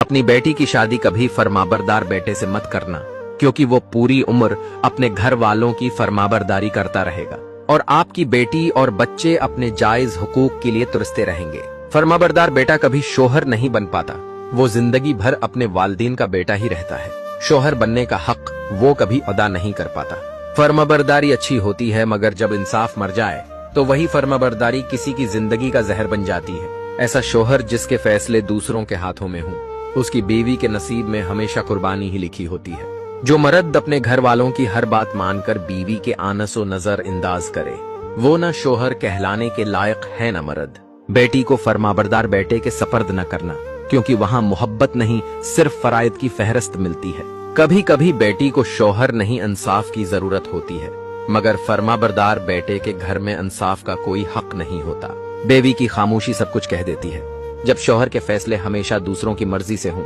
अपनी बेटी की शादी कभी फरमाबरदार बेटे से मत करना, क्योंकि वो पूरी उम्र अपने घर वालों की फरमाबरदारी करता रहेगा और आपकी बेटी और बच्चे अपने जायज हुकूक के लिए तुरसते रहेंगे। फरमाबरदार बेटा कभी शोहर नहीं बन पाता, वो जिंदगी भर अपने वालिदैन का बेटा ही रहता है। शोहर बनने का हक वो कभी अदा नहीं कर पाता। फरमाबरदारी अच्छी होती है, मगर जब इंसाफ मर जाए तो वही फरमाबरदारी किसी की जिंदगी का जहर बन जाती है। ऐसा शोहर जिसके फैसले दूसरों के हाथों में हों, उसकी बीवी के नसीब में हमेशा कुर्बानी ही लिखी होती है। जो मर्द अपने घर वालों की हर बात मानकर बीवी के आनसो नजर इंदाज करे, वो न शोहर कहलाने के लायक है न मर्द। बेटी को फरमाबरदार बेटे के सपर्द न करना, क्योंकि वहां मोहब्बत नहीं सिर्फ फराइद की फहरिस्त मिलती है। कभी कभी बेटी को शोहर नहीं इंसाफ की जरूरत होती है, मगर फरमाबरदार बेटे के घर में इंसाफ का कोई हक नहीं होता। बीवी की खामोशी सब कुछ कह देती है। जब शोहर के फैसले हमेशा दूसरों की मर्जी से हों